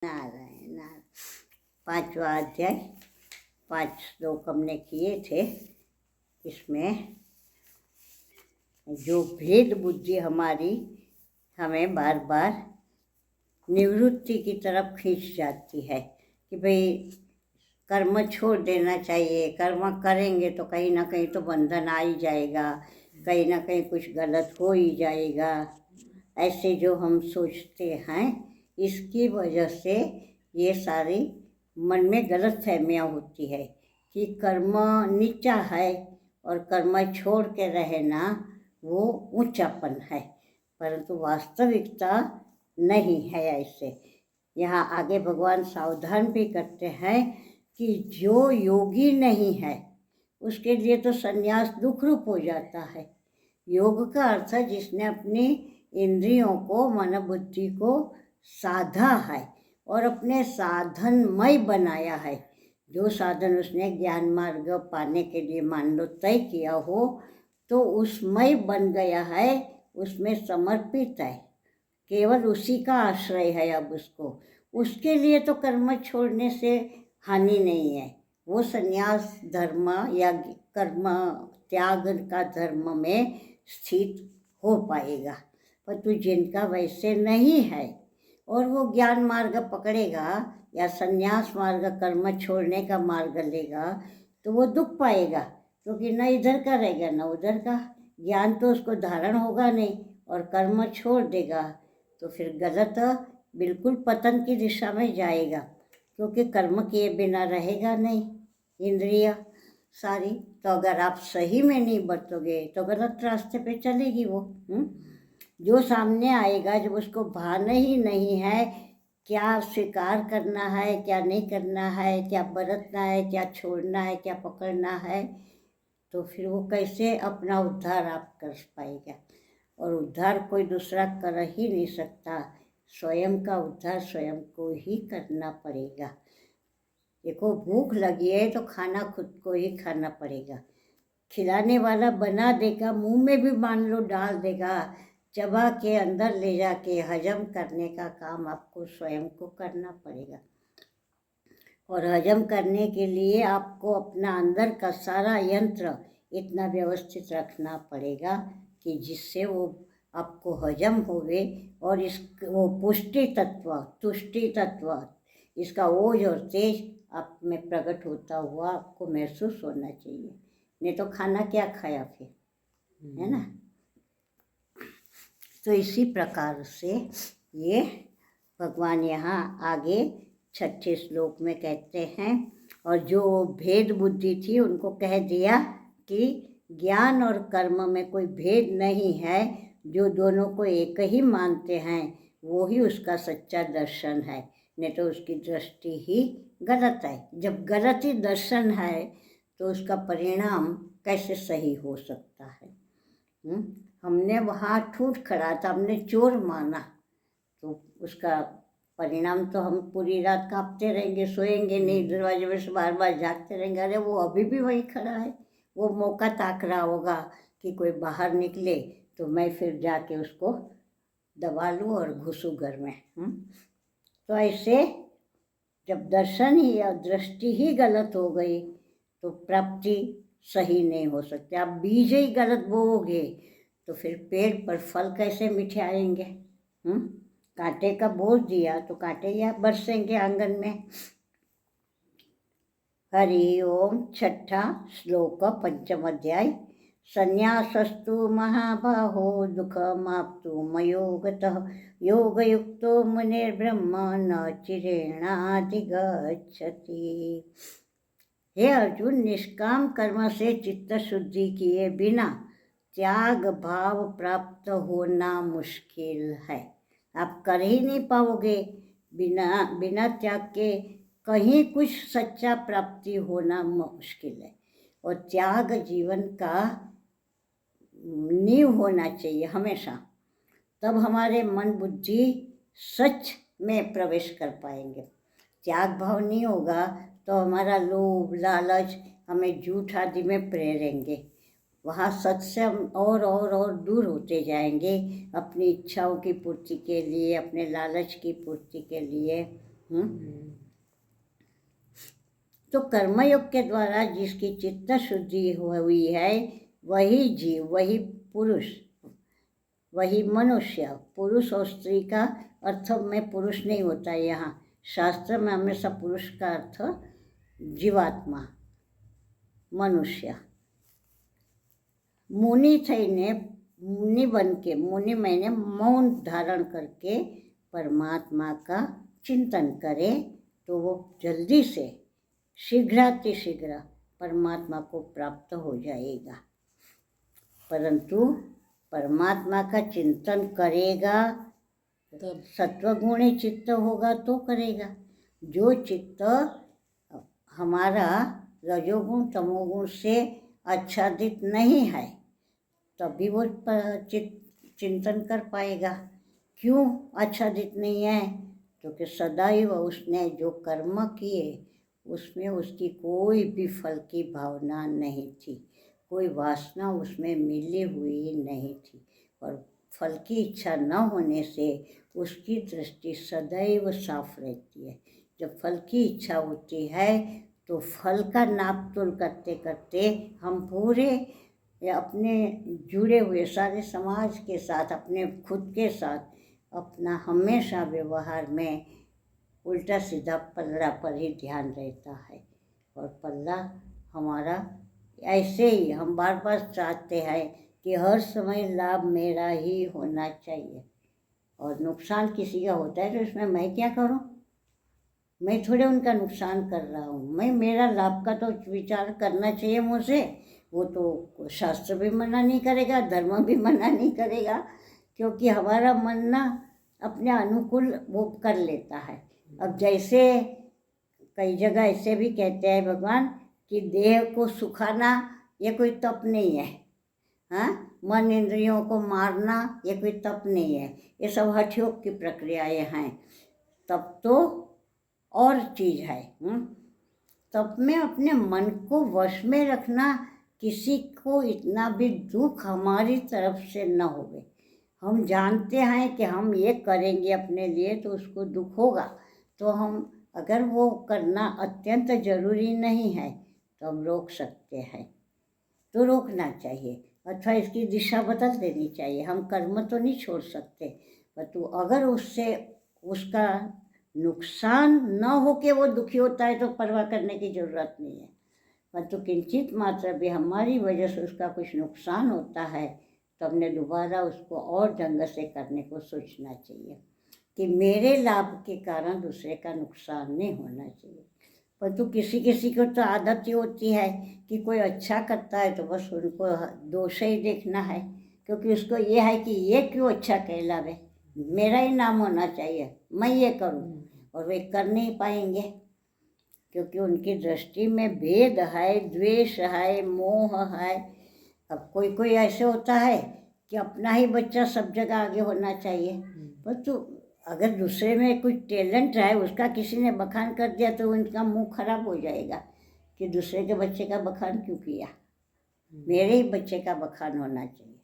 नारायण नारायण। 5वां अध्याय 5 श्लोक हमने किए थे। इसमें जो भेद बुद्धि हमारी हमें बार बार निवृत्ति की तरफ खींच जाती है कि भाई कर्म छोड़ देना चाहिए, कर्म करेंगे तो कहीं ना कहीं तो बंधन आ ही जाएगा, कहीं ना कहीं कुछ गलत हो ही जाएगा। ऐसे जो हम सोचते हैं, इसकी वजह से ये सारी मन में गलत फहमियाँ होती है कि कर्म नीचा है और कर्म छोड़ के रहना वो ऊंचापन है, परंतु वास्तविकता नहीं है ऐसे। यहाँ आगे भगवान सावधान भी करते हैं कि जो योगी नहीं है उसके लिए तो संन्यास दुख रूप हो जाता है। योग का अर्थ है जिसने अपनी इंद्रियों को, मन बुद्धि को साधा है और अपने साधनमय बनाया है। जो साधन उसने ज्ञान मार्ग पाने के लिए मान लो तय किया हो, तो उसमय बन गया है, उसमें समर्पित है, केवल उसी का आश्रय है। अब उसके लिए तो कर्म छोड़ने से हानि नहीं है। वो संन्यास धर्म या कर्म त्याग का धर्म में स्थित हो पाएगा। परंतु जिनका वैसे नहीं है और वो ज्ञान मार्ग पकड़ेगा या संन्यास मार्ग, कर्म छोड़ने का मार्ग लेगा, तो वो दुख पाएगा, क्योंकि न इधर का रहेगा न उधर का। ज्ञान तो उसको धारण होगा नहीं और कर्म छोड़ देगा तो फिर गलत बिल्कुल पतन की दिशा में जाएगा, क्योंकि कर्म किए बिना रहेगा नहीं इंद्रिया सारी। तो अगर आप सही में नहीं बरतोगे तो गलत रास्ते पे चलेगी वो। जो सामने आएगा, जब उसको भान ही नहीं है क्या स्वीकार करना है, क्या नहीं करना है, क्या बरतना है, क्या छोड़ना है, क्या पकड़ना है, तो फिर वो कैसे अपना उद्धार आप कर पाएगा। और उद्धार कोई दूसरा कर ही नहीं सकता, स्वयं का उद्धार स्वयं को ही करना पड़ेगा। देखो, भूख लगी है तो खाना खुद को ही खाना पड़ेगा। खिलाने वाला बना देगा, मुंह में भी मान लो डाल देगा, चबा के अंदर ले जाके हजम करने का काम आपको स्वयं को करना पड़ेगा। और हजम करने के लिए आपको अपना अंदर का सारा यंत्र इतना व्यवस्थित रखना पड़ेगा कि जिससे वो आपको हजम होवे और वो पुष्टि तत्व, तुष्टि तत्व, इसका ओज और तेज आप में प्रकट होता हुआ आपको महसूस होना चाहिए। नहीं तो खाना क्या खाया फिर, है ना। तो इसी प्रकार से ये भगवान यहाँ आगे 6ठे श्लोक में कहते हैं, और जो भेद बुद्धि थी उनको कह दिया कि ज्ञान और कर्म में कोई भेद नहीं है, जो दोनों को एक ही मानते हैं वो ही उसका सच्चा दर्शन है, नहीं तो उसकी दृष्टि ही गलत है। जब गलत ही दर्शन है तो उसका परिणाम कैसे सही हो सकता है। हमने वहाँ ठूठ खड़ा था, हमने चोर माना, तो उसका परिणाम तो हम पूरी रात कांपते रहेंगे, सोएंगे नहीं, दरवाजे में से बार बार झाँकते रहेंगे, अरे वो अभी भी वही खड़ा है, वो मौका ताक रहा होगा कि कोई बाहर निकले तो मैं फिर जाके उसको दबा लूँ और घुसूँ घर में। तो ऐसे जब दर्शन ही या दृष्टि ही गलत हो गई तो प्राप्ति सही नहीं हो सकती। आप बीज ही गलत बोओगे तो फिर पेड़ पर फल कैसे मीठे आएंगे। कांटे का बोझ दिया तो कांटे या बरसेंगे आंगन में। हरि ओम। 6ठा श्लोक 5म अध्याय। संन्यासस्तु महाबाहो दुःखमाप्तु मयोगतः योगयुक्तो मुनिर्ब्रह्म न चिरेणाधिगच्छति। हे अर्जुन, निष्काम कर्म से चित्त शुद्धि किए बिना त्याग भाव प्राप्त होना मुश्किल है। आप कर ही नहीं पाओगे, बिना त्याग के कहीं कुछ सच्चा प्राप्ति होना मुश्किल है। और त्याग जीवन का नींव होना चाहिए हमेशा, तब हमारे मन बुद्धि सच में प्रवेश कर पाएंगे। त्याग भाव नहीं होगा तो हमारा लोभ लालच हमें झूठ आदि में प्रेरेंगे, वहाँ सच से हम और दूर होते जाएंगे, अपनी इच्छाओं की पूर्ति के लिए, अपने लालच की पूर्ति के लिए तो कर्मयोग के द्वारा जिसकी चित्त शुद्धि हुई है वही जीव, वही पुरुष, वही मनुष्य। पुरुष और स्त्री का अर्थ में पुरुष नहीं होता है। यहाँ शास्त्र में हमेशा पुरुष का अर्थ जीवात्मा, मनुष्य। मुनि थईने, मुनि बन के, मुनि मैंने मौन धारण करके परमात्मा का चिंतन करे तो वो जल्दी से शीघ्रातिशीघ्र परमात्मा को प्राप्त हो जाएगा। परंतु परमात्मा का चिंतन करेगा तब सत्वगुणी चित्त होगा तो करेगा। जो चित्त हमारा रजोगुण तमोगुण से आच्छादित नहीं है तभी वो चिंतन कर पाएगा। क्यों आच्छादित नहीं है? क्योंकि सदैव उसने जो कर्म किए उसमें उसकी कोई भी फल की भावना नहीं थी, कोई वासना उसमें मिली हुई नहीं थी, और फल की इच्छा न होने से उसकी दृष्टि सदैव साफ रहती है। जब फल की इच्छा होती है तो फल का नाप तोल करते करते हम पूरे अपने जुड़े हुए सारे समाज के साथ, अपने खुद के साथ, अपना हमेशा व्यवहार में उल्टा सीधा पल्ला पर ही ध्यान रहता है। और पल्ला हमारा ऐसे ही हम बार बार चाहते हैं कि हर समय लाभ मेरा ही होना चाहिए, और नुकसान किसी का होता है तो इसमें मैं क्या करूं? मैं थोड़े उनका नुकसान कर रहा हूँ। मैं मेरा लाभ का तो विचार करना चाहिए मुझे। वो तो शास्त्र भी मना नहीं करेगा, धर्म भी मना नहीं करेगा, क्योंकि हमारा मन ना अपने अनुकूल वो कर लेता है। अब जैसे कई जगह ऐसे भी कहते हैं भगवान कि देह को सुखाना ये कोई तप नहीं है, हाँ, मन इंद्रियों को मारना ये कोई तप नहीं है, ये सब हठ योग की प्रक्रियाएं हैं। तप तो और चीज़ है। तप में अपने मन को वश में रखना, किसी को इतना भी दुख हमारी तरफ से न होवे। हम जानते हैं कि हम ये करेंगे अपने लिए तो उसको दुख होगा, तो हम अगर वो करना अत्यंत जरूरी नहीं है तो हम रोक सकते हैं, तो रोकना चाहिए, अथवा इसकी दिशा बदल देनी चाहिए। हम कर्म तो नहीं छोड़ सकते, परंतु अगर उससे उसका नुकसान न हो के वो दुखी होता है तो परवाह करने की ज़रूरत नहीं है। परंतु किंचित मात्र भी हमारी वजह से उसका कुछ नुकसान होता है तो हमने दोबारा उसको और ढंग से करने को सोचना चाहिए कि मेरे लाभ के कारण दूसरे का नुकसान नहीं होना चाहिए। परंतु किसी किसी को तो आदत ही होती है कि कोई अच्छा करता है तो बस उनको दोष ही देखना है, क्योंकि उसको ये है कि ये क्यों अच्छा कहलावे, मेरा ही नाम होना चाहिए, मैं ये करूँ, और वे कर नहीं पाएंगे क्योंकि उनकी दृष्टि में भेद है, द्वेष है, मोह है। अब कोई कोई ऐसे होता है कि अपना ही बच्चा सब जगह आगे होना चाहिए, परंतु अगर दूसरे में कुछ टैलेंट है उसका किसी ने बखान कर दिया तो उनका मुंह खराब हो जाएगा कि दूसरे के बच्चे का बखान क्यों किया, मेरे ही बच्चे का बखान होना चाहिए।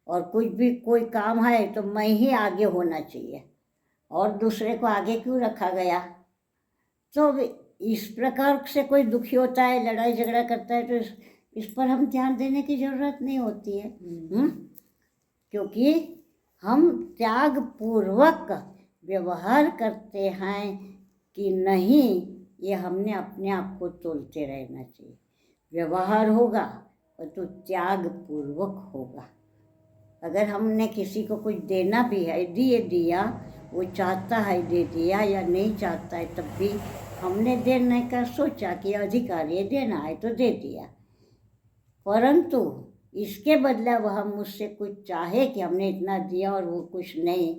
और कुछ भी कोई काम है तो मैं ही आगे होना चाहिए और दूसरे को आगे क्यों रखा गया। तो इस प्रकार से कोई दुखी होता है, लड़ाई झगड़ा करता है, तो इस पर हम ध्यान देने की ज़रूरत नहीं होती है। क्योंकि हम त्याग पूर्वक व्यवहार करते हैं कि नहीं, ये हमने अपने आप को तोलते रहना चाहिए। व्यवहार होगा तो त्याग पूर्वक होगा। अगर हमने किसी को कुछ देना भी है, दिया, वो चाहता है दे दिया, या नहीं चाहता है तब भी हमने देने का सोचा कि अधिकार ये देना है तो दे दिया, परंतु इसके बदले वह मुझसे कुछ चाहे कि हमने इतना दिया और वो कुछ नहीं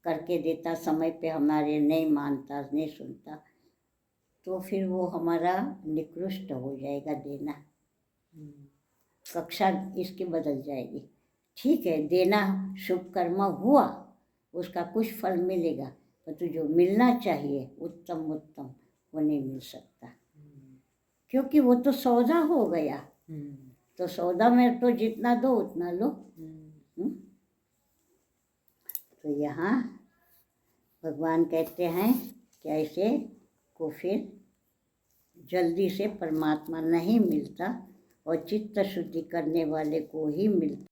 करके देता, समय पे हमारे नहीं मानता, नहीं सुनता, तो फिर वो हमारा निकृष्ट हो जाएगा देना, कक्षा इसकी बदल जाएगी। ठीक है, देना शुभ कर्म हुआ, उसका कुछ फल मिलेगा, परंतु जो मिलना चाहिए उत्तम उत्तम वो नहीं मिल सकता, क्योंकि वो तो सौदा हो गया। तो सौदा में तो जितना दो उतना लो। तो यहाँ भगवान कहते हैं कि ऐसे को फिर जल्दी से परमात्मा नहीं मिलता और चित्त शुद्धि करने वाले को ही मिलता।